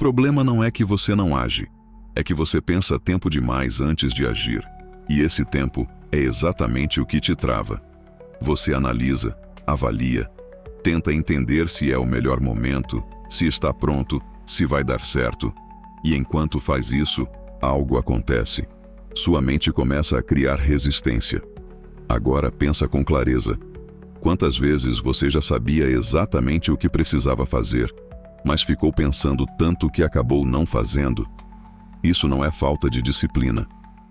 problema não é que você não age, é que você pensa tempo demais antes de agir. E esse tempo é exatamente o que te trava. Você analisa, avalia, tenta entender se é o melhor momento, se está pronto, se vai dar certo. E enquanto faz isso, algo acontece. Sua mente começa a criar resistência. Agora pensa com clareza. Quantas vezes você já sabia exatamente o que precisava fazer, mas ficou pensando tanto que acabou não fazendo? Isso não é falta de disciplina,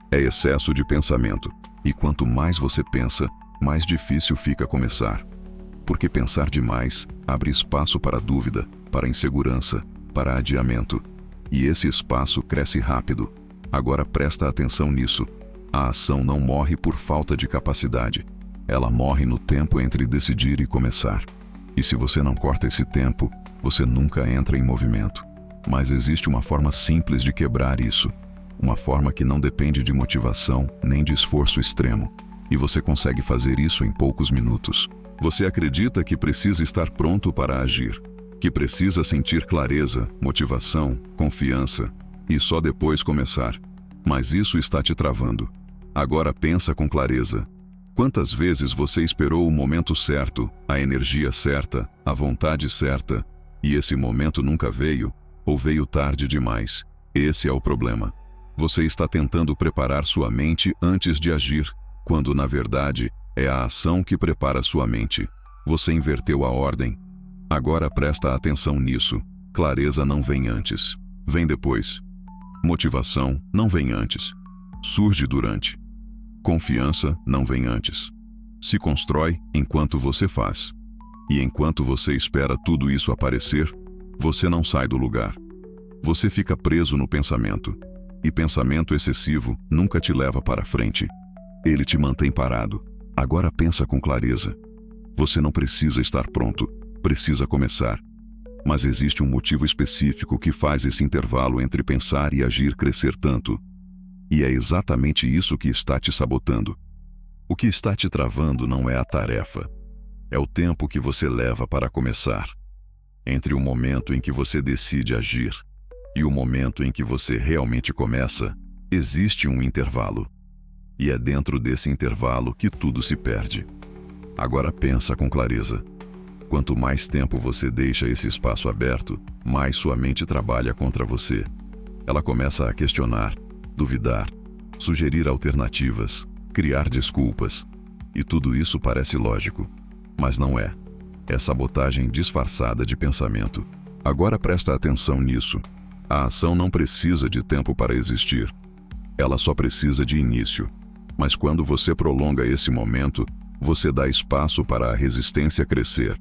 é excesso de pensamento. E quanto mais você pensa, mais difícil fica começar. Porque pensar demais abre espaço para dúvida, para insegurança, para adiamento. E esse espaço cresce rápido. Agora presta atenção nisso. A ação não morre por falta de capacidade. Ela morre no tempo entre decidir e começar. E se você não corta esse tempo, você nunca entra em movimento. Mas existe uma forma simples de quebrar isso. Uma forma que não depende de motivação nem de esforço extremo. E você consegue fazer isso em poucos minutos. Você acredita que precisa estar pronto para agir, que precisa sentir clareza, motivação, confiança, e só depois começar. Mas isso está te travando. Agora pensa com clareza. Quantas vezes você esperou o momento certo, a energia certa, a vontade certa, e esse momento nunca veio, ou veio tarde demais? Esse é o problema. Você está tentando preparar sua mente antes de agir, quando na verdade é a ação que prepara sua mente. Você inverteu a ordem. Agora presta atenção nisso. Clareza não vem antes, vem depois. Motivação não vem antes, surge durante. Confiança não vem antes. Se constrói enquanto você faz. E enquanto você espera tudo isso aparecer, você não sai do lugar. Você fica preso no pensamento. E pensamento excessivo nunca te leva para frente. Ele te mantém parado. Agora pensa com clareza. Você não precisa estar pronto, precisa começar. Mas existe um motivo específico que faz esse intervalo entre pensar e agir crescer tanto. E é exatamente isso que está te sabotando. O que está te travando não é a tarefa. É o tempo que você leva para começar. Entre o momento em que você decide agir e o momento em que você realmente começa, existe um intervalo. E é dentro desse intervalo que tudo se perde. Agora pensa com clareza. Quanto mais tempo você deixa esse espaço aberto, mais sua mente trabalha contra você. Ela começa a questionar, duvidar, sugerir alternativas, criar desculpas. E tudo isso parece lógico, mas não é. É sabotagem disfarçada de pensamento. Agora presta atenção nisso. A ação não precisa de tempo para existir. Ela só precisa de início. Mas quando você prolonga esse momento, você dá espaço para a resistência crescer.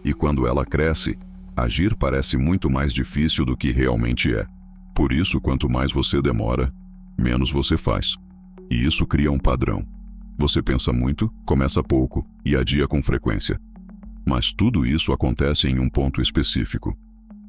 E quando ela cresce, agir parece muito mais difícil do que realmente é. Por isso, quanto mais você demora, menos você faz. E isso cria um padrão. Você pensa muito, começa pouco e adia com frequência. Mas tudo isso acontece em um ponto específico.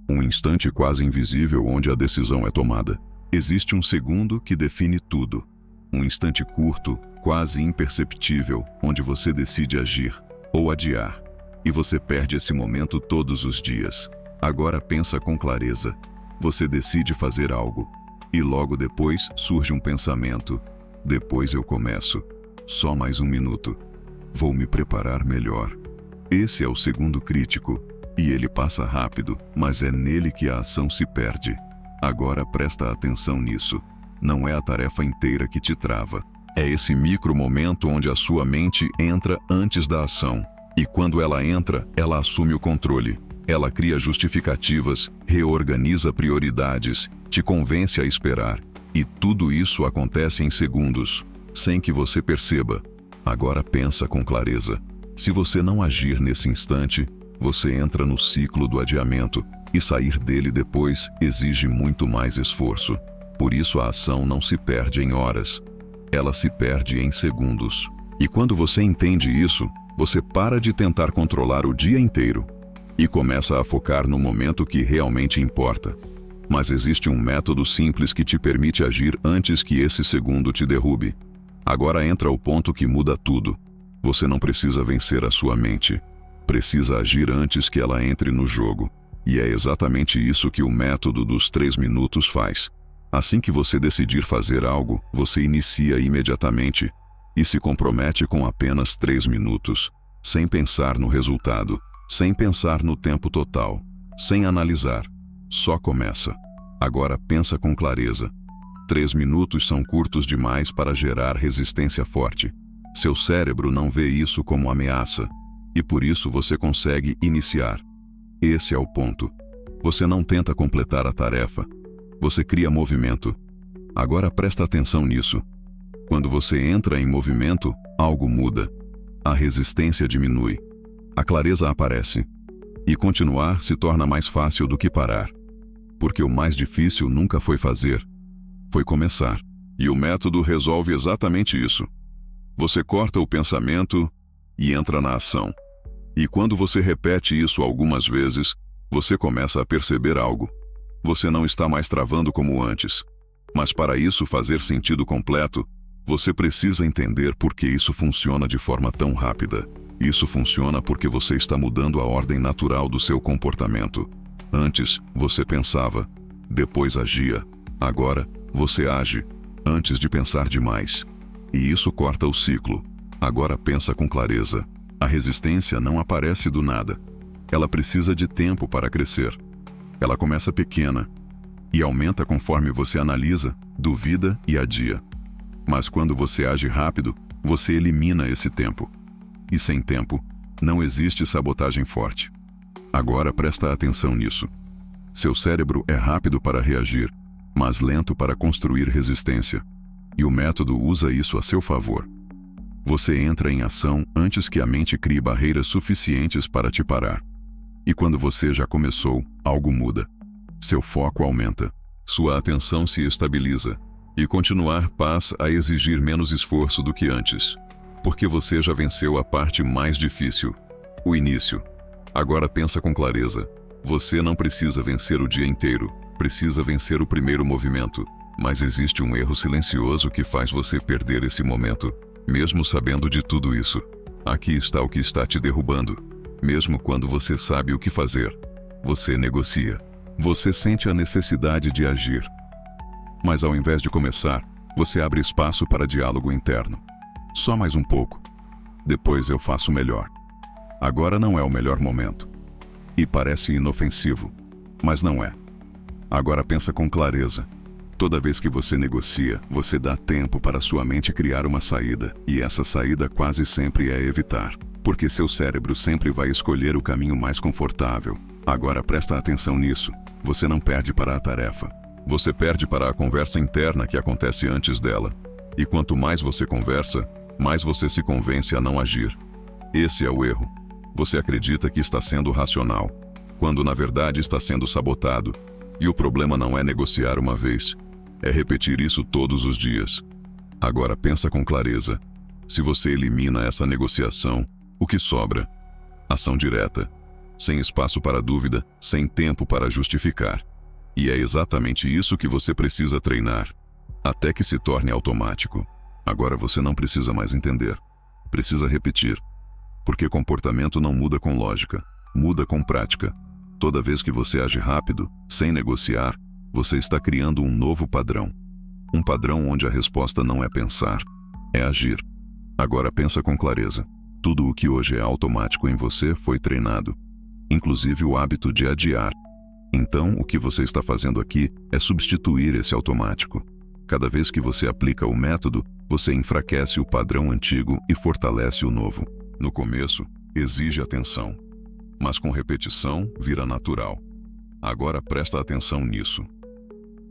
Um instante quase invisível onde a decisão é tomada. Existe um segundo que define tudo. Um instante curto, quase imperceptível, onde você decide agir ou adiar. E você perde esse momento todos os dias. Agora pensa com clareza. Você decide fazer algo. E logo depois surge um pensamento. Depois eu começo. Só mais um minuto. Vou me preparar melhor. Esse é o segundo crítico. E ele passa rápido, mas é nele que a ação se perde. Agora presta atenção nisso. Não é a tarefa inteira que te trava. É esse micro momento onde a sua mente entra antes da ação. E quando ela entra, ela assume o controle. Ela cria justificativas, reorganiza prioridades, te convence a esperar. E tudo isso acontece em segundos, sem que você perceba. Agora pensa com clareza. Se você não agir nesse instante, você entra no ciclo do adiamento, e sair dele depois exige muito mais esforço. Por isso a ação não se perde em horas, ela se perde em segundos. E quando você entende isso, você para de tentar controlar o dia inteiro e começa a focar no momento que realmente importa. Mas existe um método simples que te permite agir antes que esse segundo te derrube. Agora entra o ponto que muda tudo. Você não precisa vencer a sua mente. Precisa agir antes que ela entre no jogo. E é exatamente isso que o método dos 3 minutos faz. Assim que você decidir fazer algo, você inicia imediatamente e se compromete com apenas 3 minutos, sem pensar no resultado, sem pensar no tempo total, sem analisar. Só começa. Agora pensa com clareza. 3 minutos são curtos demais para gerar resistência forte. Seu cérebro não vê isso como ameaça, e por isso você consegue iniciar. Esse é o ponto. Você não tenta completar a tarefa. Você cria movimento. Agora presta atenção nisso. Quando você entra em movimento, algo muda. A resistência diminui. A clareza aparece. E continuar se torna mais fácil do que parar. Porque o mais difícil nunca foi fazer. Foi começar. E o método resolve exatamente isso. Você corta o pensamento e entra na ação. E quando você repete isso algumas vezes, você começa a perceber algo. Você não está mais travando como antes. Mas para isso fazer sentido completo, você precisa entender por que isso funciona de forma tão rápida. Isso funciona porque você está mudando a ordem natural do seu comportamento. Antes, você pensava, depois agia. Agora, você age, antes de pensar demais. E isso corta o ciclo. Agora pensa com clareza. A resistência não aparece do nada. Ela precisa de tempo para crescer. Ela começa pequena e aumenta conforme você analisa, duvida e adia. Mas quando você age rápido, você elimina esse tempo. E sem tempo, não existe sabotagem forte. Agora presta atenção nisso. Seu cérebro é rápido para reagir, mas lento para construir resistência. E o método usa isso a seu favor. Você entra em ação antes que a mente crie barreiras suficientes para te parar. E quando você já começou, algo muda. Seu foco aumenta. Sua atenção se estabiliza. E continuar passa a exigir menos esforço do que antes. Porque você já venceu a parte mais difícil, o início. Agora pensa com clareza. Você não precisa vencer o dia inteiro, precisa vencer o primeiro movimento. Mas existe um erro silencioso que faz você perder esse momento, mesmo sabendo de tudo isso. Aqui está o que está te derrubando. Mesmo quando você sabe o que fazer, você negocia. Você sente a necessidade de agir. Mas ao invés de começar, você abre espaço para diálogo interno. Só mais um pouco. Depois eu faço melhor. Agora não é o melhor momento. E parece inofensivo, mas não é. Agora pensa com clareza. Toda vez que você negocia, você dá tempo para sua mente criar uma saída, e essa saída quase sempre é evitar, porque seu cérebro sempre vai escolher o caminho mais confortável. Agora presta atenção nisso. Você não perde para a tarefa. Você perde para a conversa interna que acontece antes dela. E quanto mais você conversa, mais você se convence a não agir. Esse é o erro. Você acredita que está sendo racional, quando na verdade está sendo sabotado. E o problema não é negociar uma vez, é repetir isso todos os dias. Agora pensa com clareza. Se você elimina essa negociação, o que sobra? Ação direta, sem espaço para dúvida, sem tempo para justificar. E é exatamente isso que você precisa treinar, até que se torne automático. Agora você não precisa mais entender, precisa repetir. Porque comportamento não muda com lógica, muda com prática. Toda vez que você age rápido, sem negociar, você está criando um novo padrão. Um padrão onde a resposta não é pensar, é agir. Agora pensa com clareza. Tudo o que hoje é automático em você foi treinado, inclusive o hábito de adiar. Então, o que você está fazendo aqui é substituir esse automático. Cada vez que você aplica o método, você enfraquece o padrão antigo e fortalece o novo. No começo, exige atenção, mas com repetição vira natural. Agora presta atenção nisso.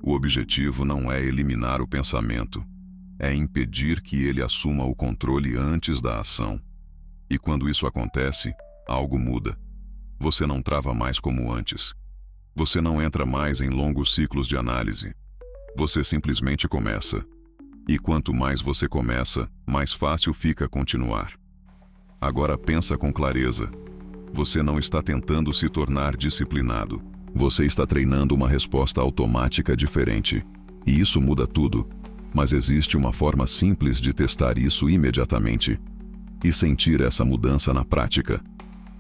O objetivo não é eliminar o pensamento, é impedir que ele assuma o controle antes da ação. E quando isso acontece, algo muda. Você não trava mais como antes. Você não entra mais em longos ciclos de análise. Você simplesmente começa. E quanto mais você começa, mais fácil fica continuar. Agora pensa com clareza. Você não está tentando se tornar disciplinado. Você está treinando uma resposta automática diferente. E isso muda tudo. Mas existe uma forma simples de testar isso imediatamente e sentir essa mudança na prática.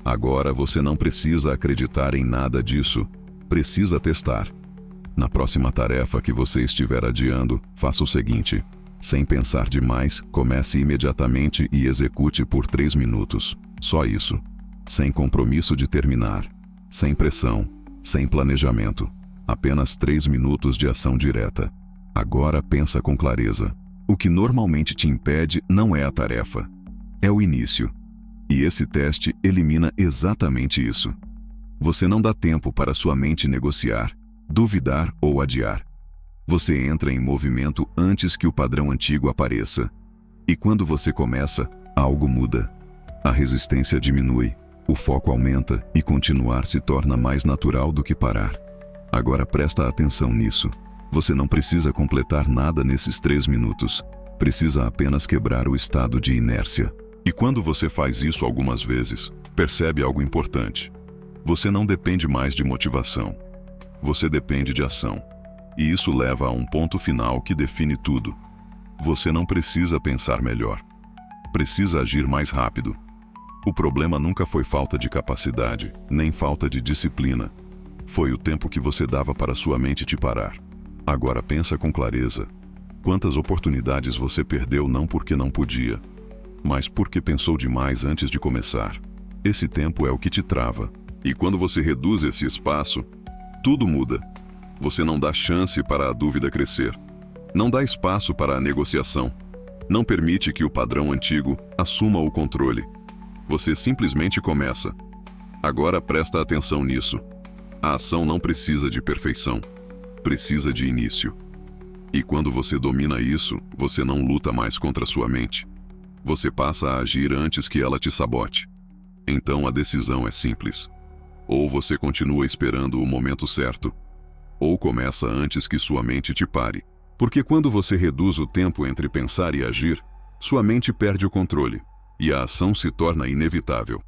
Agora você não precisa acreditar em nada disso, precisa testar. Na próxima tarefa que você estiver adiando, faça o seguinte: sem pensar demais, comece imediatamente e execute por 3 minutos. Só isso. Sem compromisso de terminar. Sem pressão. Sem planejamento. Apenas 3 minutos de ação direta. Agora pensa com clareza. O que normalmente te impede não é a tarefa. É o início. E esse teste elimina exatamente isso. Você não dá tempo para sua mente negociar, duvidar ou adiar. Você entra em movimento antes que o padrão antigo apareça. E quando você começa, algo muda. A resistência diminui, o foco aumenta e continuar se torna mais natural do que parar. Agora presta atenção nisso. Você não precisa completar nada nesses 3 minutos. Precisa apenas quebrar o estado de inércia. E quando você faz isso algumas vezes, percebe algo importante. Você não depende mais de motivação. Você depende de ação. E isso leva a um ponto final que define tudo. Você não precisa pensar melhor. Precisa agir mais rápido. O problema nunca foi falta de capacidade, nem falta de disciplina. Foi o tempo que você dava para sua mente te parar. Agora pensa com clareza. Quantas oportunidades você perdeu não porque não podia, mas porque pensou demais antes de começar. Esse tempo é o que te trava. E quando você reduz esse espaço, tudo muda. Você não dá chance para a dúvida crescer. Não dá espaço para a negociação. Não permite que o padrão antigo assuma o controle. Você simplesmente começa. Agora presta atenção nisso. A ação não precisa de perfeição. Precisa de início. E quando você domina isso, você não luta mais contra sua mente. Você passa a agir antes que ela te sabote. Então a decisão é simples. Ou você continua esperando o momento certo, ou começa antes que sua mente te pare. Porque quando você reduz o tempo entre pensar e agir, sua mente perde o controle, e a ação se torna inevitável.